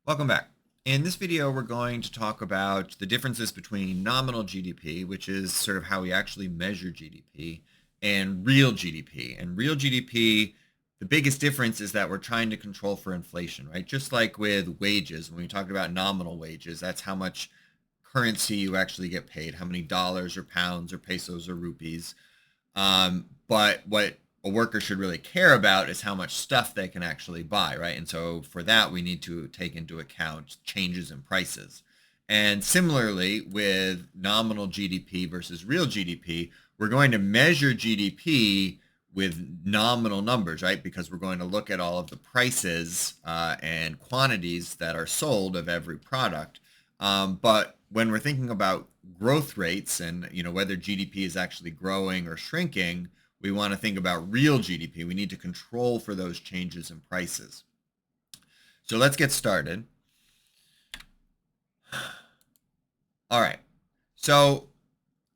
Welcome back. In this video, we're going to talk about the differences between nominal GDP, which is sort of how we actually measure GDP, and real GDP. And real GDP, the biggest difference is that we're trying to control for inflation, right? Just like with wages, when we talk about nominal wages, that's how much currency you actually get paid, how many dollars or pounds or pesos or rupees. But what a worker should really care about is how much stuff they can actually buy, right? And so for that, we need to take into account changes in prices. And similarly, with nominal GDP versus real GDP, we're going to measure GDP with nominal numbers, right? Because we're going to look at all of the prices and quantities that are sold of every product. But when we're thinking about growth rates and whether GDP is actually growing or shrinking, we want to think about real GDP. We need to control for those changes in prices. So let's get started. All right. So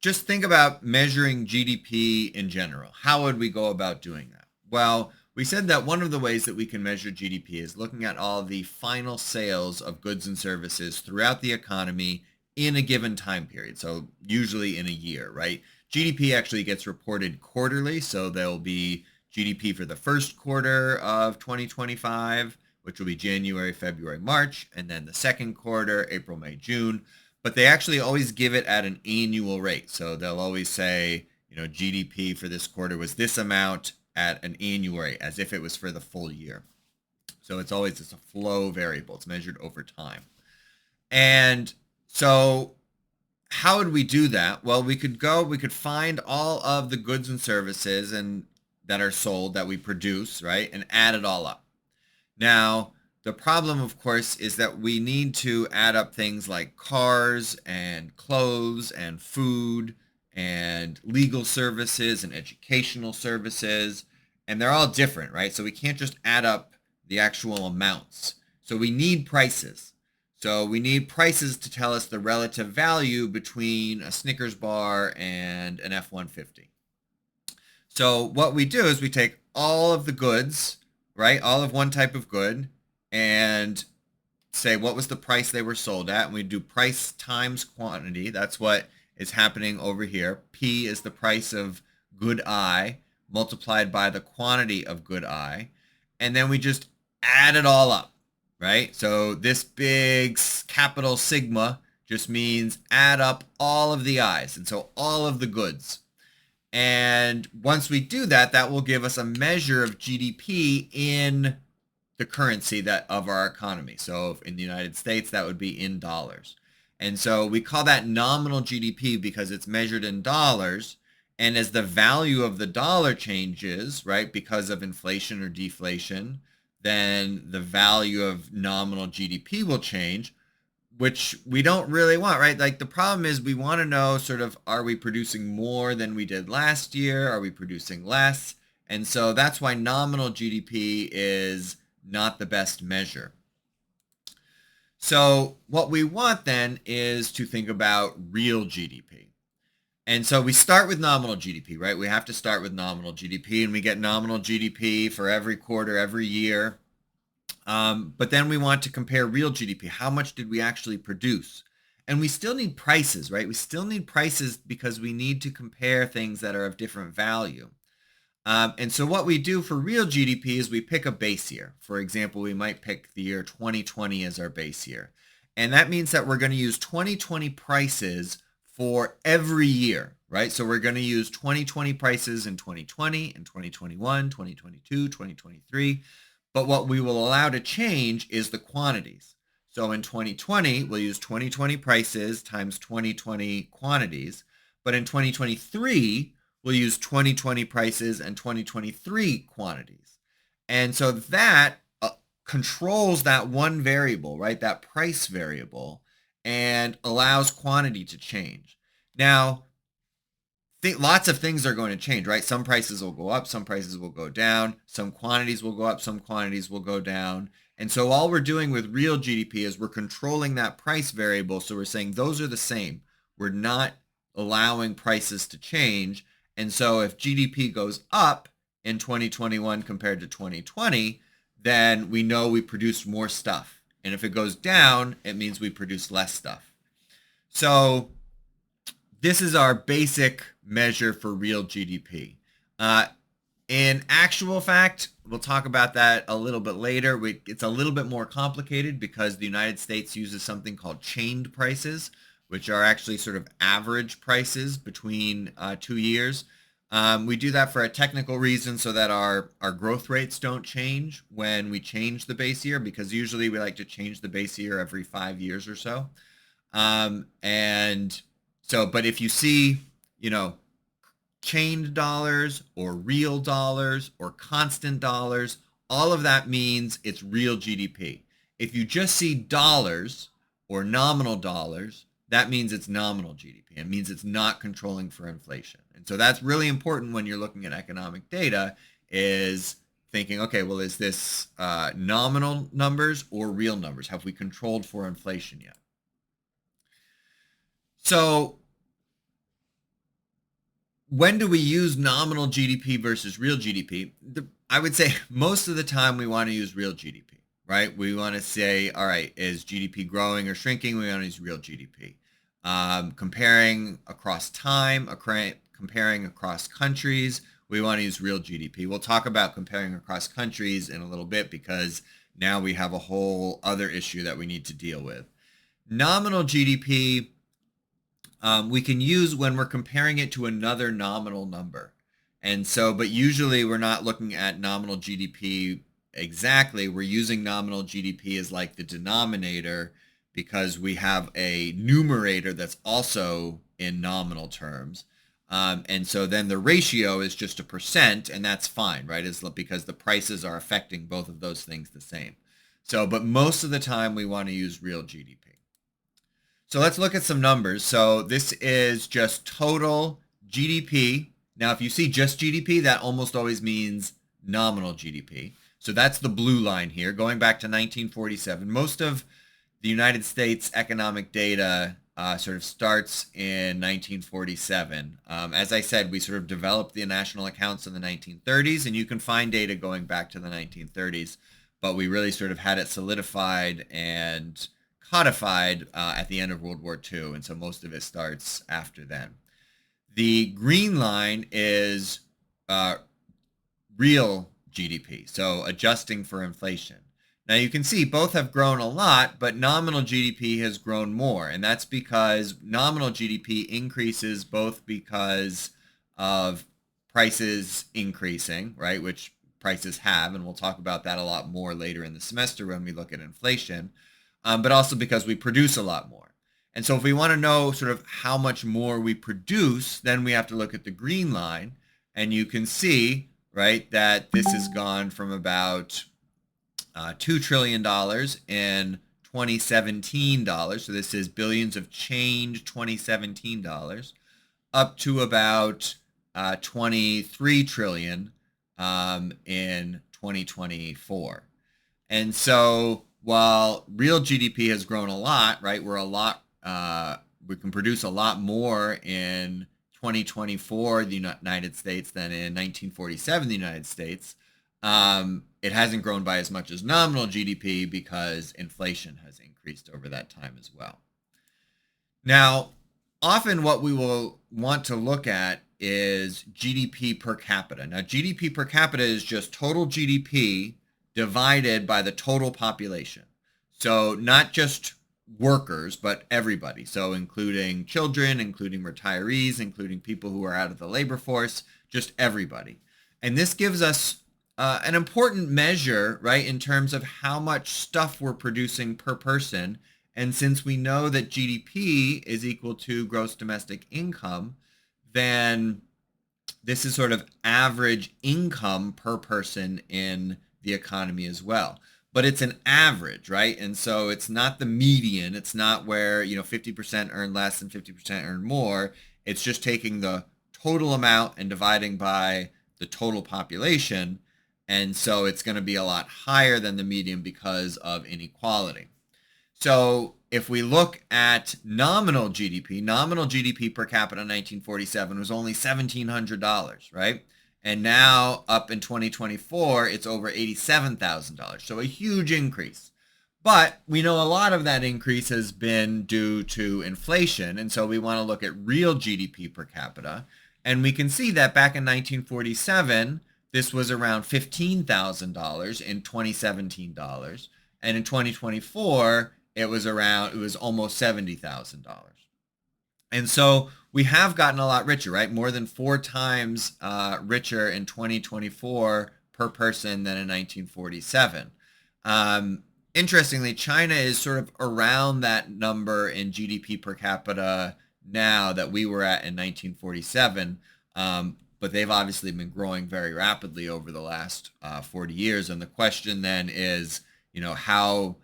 just think about measuring GDP in general. How would we go about doing that? Well, we said that one of the ways that we can measure GDP is looking at all the final sales of goods and services throughout the economy in a given time period. So usually in a year, right? GDP actually gets reported quarterly, so there'll be GDP for the first quarter of 2025, which will be January, February, March, and then the second quarter, April, May, June. But they actually always give it at an annual rate. So they'll always say, GDP for this quarter was this amount at an annual rate, as if it was for the full year. So it's always just a flow variable. It's measured over time. And so how would we do that? Well, we could find all of the goods and services that are sold that we produce, right? And add it all up. Now, the problem, of course, is that we need to add up things like cars and clothes and food and legal services and educational services, and they're all different, right? So we can't just add up the actual amounts. So we need prices. So we need prices to tell us the relative value between a Snickers bar and an F-150. So what we do is we take all of the goods, right, all of one type of good, and say what was the price they were sold at, and we do price times quantity. That's what is happening over here. P is the price of good I multiplied by the quantity of good I, and then we just add it all up. Right? So this big capital sigma just means add up all of the I's, and so all of the goods. And once we do that, that will give us a measure of GDP in the currency of our economy. So in the United States, that would be in dollars. And so we call that nominal GDP because it's measured in dollars. And as the value of the dollar changes, right, because of inflation or deflation, then the value of nominal GDP will change, which we don't really want, right? Like the problem is we want to know sort of, are we producing more than we did last year? Are we producing less? And so that's why nominal GDP is not the best measure. So what we want then is to think about real GDP. And so we start with nominal GDP, right? We have to start with nominal GDP, and we get nominal GDP for every quarter, every year. But then we want to compare real GDP. How much did we actually produce? And we still need prices, right? We still need prices because we need to compare things that are of different value. And so what we do for real GDP is we pick a base year. For example, we might pick the year 2020 as our base year. And that means that we're going to use 2020 prices for every year, right? So we're going to use 2020 prices in 2020, and 2021, 2022, 2023. But what we will allow to change is the quantities. So in 2020, we'll use 2020 prices times 2020 quantities. But in 2023, we'll use 2020 prices and 2023 quantities. And so that controls that one variable, right? That price variable, and allows quantity to change. Now, lots of things are going to change, right? Some prices will go up, some prices will go down, some quantities will go up, some quantities will go down. And so all we're doing with real GDP is we're controlling that price variable. So we're saying those are the same. We're not allowing prices to change. And so if GDP goes up in 2021 compared to 2020, then we know we produced more stuff. And if it goes down, it means we produce less stuff. So this is our basic measure for real GDP. In actual fact, we'll talk about that a little bit later. It's a little bit more complicated because the United States uses something called chained prices, which are actually sort of average prices between 2 years. We do that for a technical reason so that our growth rates don't change when we change the base year, because usually we like to change the base year every 5 years or so. But if you see, chained dollars or real dollars or constant dollars, all of that means it's real GDP. If you just see dollars or nominal dollars, that means it's nominal GDP. It means it's not controlling for inflation. And so that's really important when you're looking at economic data, is thinking, okay, well, is this nominal numbers or real numbers? Have we controlled for inflation yet? So when do we use nominal GDP versus real GDP? I would say most of the time we want to use real GDP, right? We want to say, all right, is GDP growing or shrinking? We want to use real GDP. Comparing across time, comparing across countries, we want to use real GDP. We'll talk about comparing across countries in a little bit, because now we have a whole other issue that we need to deal with. Nominal GDP, we can use when we're comparing it to another nominal number. And so, but usually we're not looking at nominal GDP exactly. We're using nominal GDP as like the denominator, because we have a numerator that's also in nominal terms. And so then the ratio is just a percent, and that's fine, right? It's because the prices are affecting both of those things the same. So, but most of the time we want to use real GDP. So let's look at some numbers. So this is just total GDP. Now, if you see just GDP, that almost always means nominal GDP. So that's the blue line here, going back to 1947. Most of the United States economic data sort of starts in 1947. As I said, we sort of developed the national accounts in the 1930s, and you can find data going back to the 1930s, but we really sort of had it solidified and codified at the end of World War II, and so most of it starts after then. The green line is real GDP, so adjusting for inflation. Now you can see both have grown a lot, but nominal GDP has grown more, and that's because nominal GDP increases both because of prices increasing, right, which prices have, and we'll talk about that a lot more later in the semester when we look at inflation, but also because we produce a lot more. And so if we want to know sort of how much more we produce, then we have to look at the green line, and you can see, right, that this has gone from about $2 trillion in 2017 dollars, so this is billions of change 2017 dollars, up to about 23 trillion in 2024. And so while real GDP has grown a lot, right, we can produce a lot more in 2024 the United States than in 1947 the United States. It hasn't grown by as much as nominal GDP because inflation has increased over that time as well. Now, often what we will want to look at is GDP per capita. Now, GDP per capita is just total GDP divided by the total population. So not just workers, but everybody. So including children, including retirees, including people who are out of the labor force, just everybody. And this gives us an important measure, right, in terms of how much stuff we're producing per person. And since we know that GDP is equal to gross domestic income, then this is sort of average income per person in the economy as well. But it's an average, right? And so it's not the median. It's not where, 50% earn less and 50% earn more. It's just taking the total amount and dividing by the total population. And so it's going to be a lot higher than the median because of inequality. So if we look at nominal GDP per capita in 1947 was only $1,700, right? And now up in 2024, it's over $87,000. So a huge increase. But we know a lot of that increase has been due to inflation. And so we want to look at real GDP per capita. And we can see that back in 1947, this was around $15,000 in 2017 dollars. And in 2024, it was almost $70,000. And so we have gotten a lot richer, right? More than 4 times richer in 2024 per person than in 1947. Interestingly, China is sort of around that number in GDP per capita now that we were at in 1947. But they've obviously been growing very rapidly over the last 40 years. And the question then is, how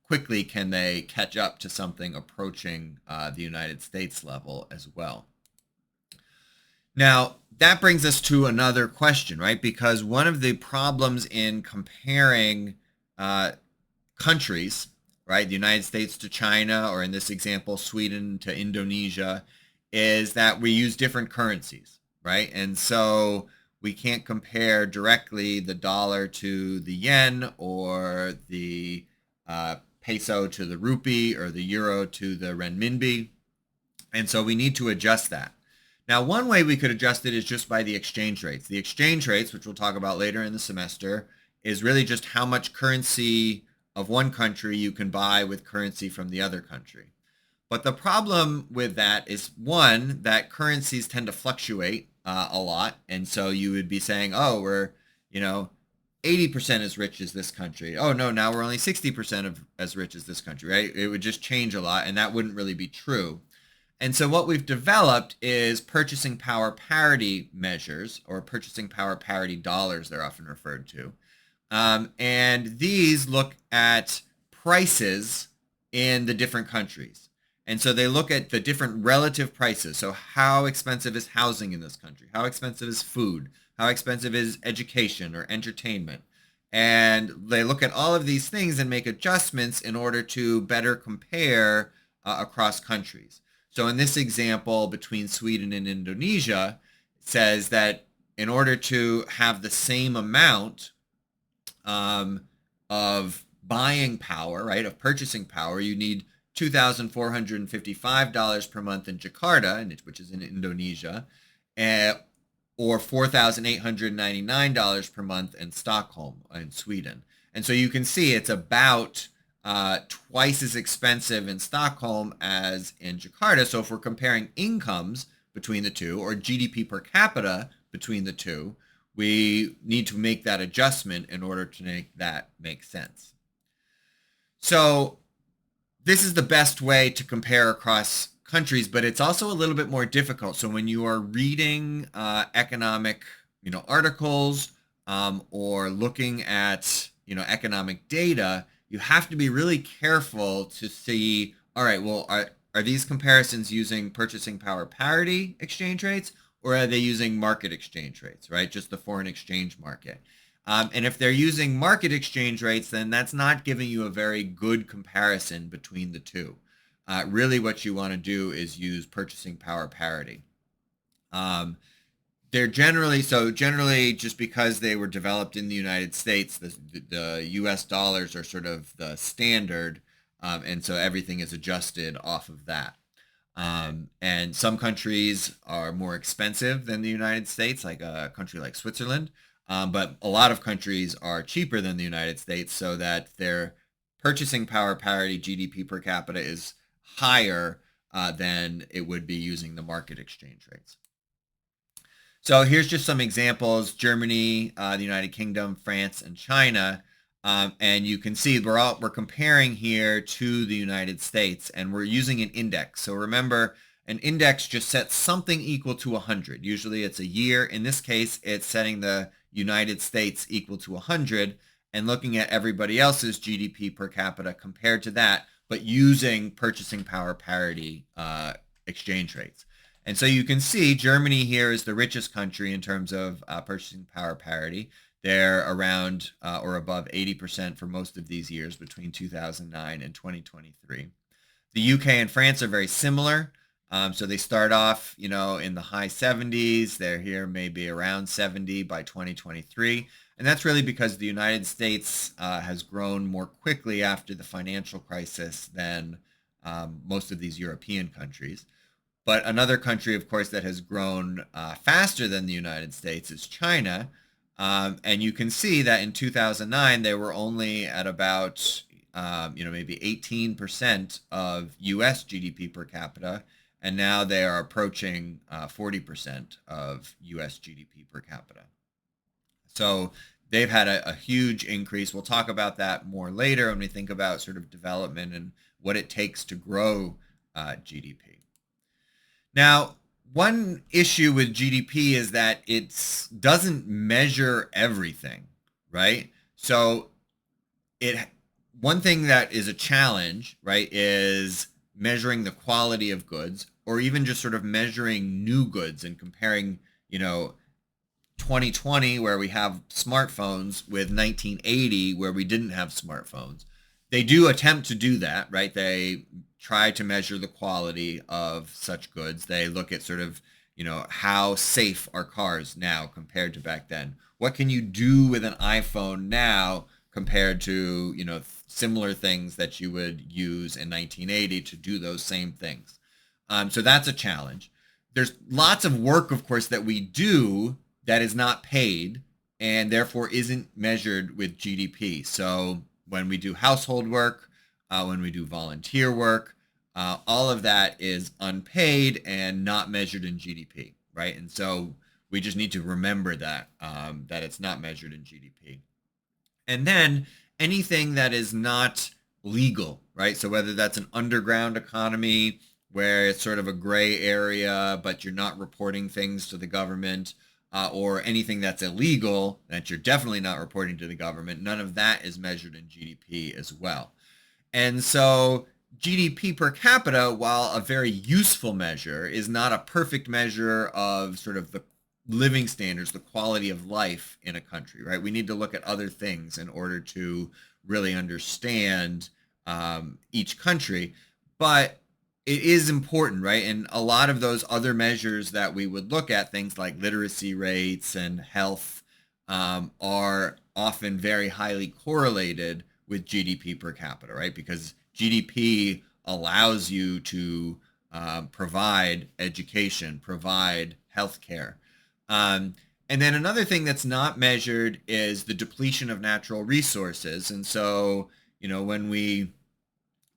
quickly can they catch up to something approaching the United States level as well? Now, that brings us to another question, right? Because one of the problems in comparing countries, right, the United States to China, or in this example, Sweden to Indonesia, is that we use different currencies, right? And so we can't compare directly the dollar to the yen or the peso to the rupee or the euro to the renminbi. And so we need to adjust that. Now, one way we could adjust it is just by the exchange rates. The exchange rates, which we'll talk about later in the semester, is really just how much currency of one country you can buy with currency from the other country. But the problem with that is, one, that currencies tend to fluctuate a lot. And so you would be saying, oh, we're, 80% as rich as this country. Oh, no, now we're only 60% as rich as this country, right? It would just change a lot, and that wouldn't really be true. And so what we've developed is purchasing power parity measures, or purchasing power parity dollars, they're often referred to. And these look at prices in the different countries. And so they look at the different relative prices. So how expensive is housing in this country? How expensive is food? How expensive is education or entertainment? And they look at all of these things and make adjustments in order to better compare across countries. So in this example, between Sweden and Indonesia, it says that in order to have the same amount of buying power, right, of purchasing power, you need $2,455 per month in Jakarta, which is in Indonesia, or $4,899 per month in Stockholm, in Sweden. And so you can see it's about twice as expensive in Stockholm as in Jakarta. So if we're comparing incomes between the two, or GDP per capita between the two, we need to make that adjustment in order to make that make sense. So this is the best way to compare across countries, but it's also a little bit more difficult. So when you are reading economic, articles or looking at, economic data, you have to be really careful to see, all right, well, are these comparisons using purchasing power parity exchange rates, or are they using market exchange rates, right? Just the foreign exchange market. And if they're using market exchange rates, then that's not giving you a very good comparison between the two. Really what you want to do is use purchasing power parity. They're generally just because they were developed in the United States, the US dollars are sort of the standard, and so everything is adjusted off of that. And some countries are more expensive than the United States, like a country like Switzerland, but a lot of countries are cheaper than the United States, so that their purchasing power parity GDP per capita is higher than it would be using the market exchange rates. So here's just some examples: Germany, the United Kingdom, France, and China. And you can see we're comparing here to the United States, and we're using an index. So remember, an index just sets something equal to 100. Usually it's a year. In this case, it's setting the United States equal to 100 and looking at everybody else's GDP per capita compared to that, but using purchasing power parity exchange rates. And so you can see Germany here is the richest country in terms of purchasing power parity. They're around or above 80% for most of these years between 2009 and 2023. The UK and France are very similar. So they start off, in the high 70s. They're here maybe around 70 by 2023. And that's really because the United States has grown more quickly after the financial crisis than most of these European countries. But another country, of course, that has grown faster than the United States is China. And you can see that in 2009, they were only at about, maybe 18% of US GDP per capita. And now they are approaching 40% of US GDP per capita. So they've had a huge increase. We'll talk about that more later when we think about sort of development and what it takes to grow GDP. Now, one issue with GDP is that it doesn't measure everything, right? So one thing that is a challenge, right, is measuring the quality of goods, or even just sort of measuring new goods and comparing, 2020 where we have smartphones with 1980 where we didn't have smartphones. They do attempt to do that, right? They try to measure the quality of such goods. They look at sort of, how safe are cars now compared to back then? What can you do with an iPhone now compared to, similar things that you would use in 1980 to do those same things? So that's a challenge. There's lots of work, of course, that we do that is not paid and therefore isn't measured with GDP. So when we do household work, when we do volunteer work, all of that is unpaid and not measured in GDP, right? And so we just need to remember that, that it's not measured in GDP. And then anything that is not legal, right? So whether that's an underground economy where it's sort of a gray area, but you're not reporting things to the government, or anything that's illegal that you're definitely not reporting to the government, none of that is measured in GDP as well. And so GDP per capita, while a very useful measure, is not a perfect measure of sort of the living standards, the quality of life in a country, right? We need to look at other things in order to really understand each country. But it is important, right? And a lot of those other measures that we would look at, things like literacy rates and health, are often very highly correlated with GDP per capita, right? Because GDP allows you to provide education, provide healthcare. And then another thing that's not measured is the depletion of natural resources. And so, when we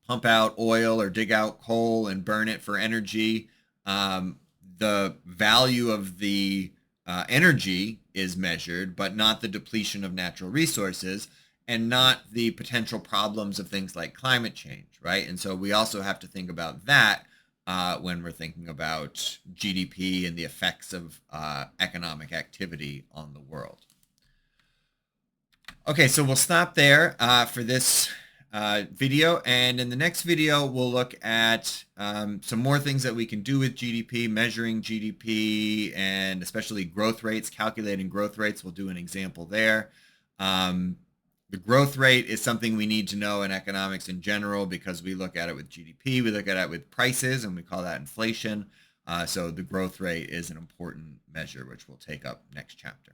pump out oil or dig out coal and burn it for energy, the value of the energy is measured, but not the depletion of natural resources and not the potential problems of things like climate change, right? And so we also have to think about that when we're thinking about GDP and the effects of economic activity on the world. Okay, so we'll stop there for this video, and in the next video we'll look at some more things that we can do with GDP, measuring GDP, and especially growth rates, calculating growth rates. We'll do an example there. The growth rate is something we need to know in economics in general because we look at it with GDP, we look at it with prices, and we call that inflation. So the growth rate is an important measure, which we'll take up next chapter.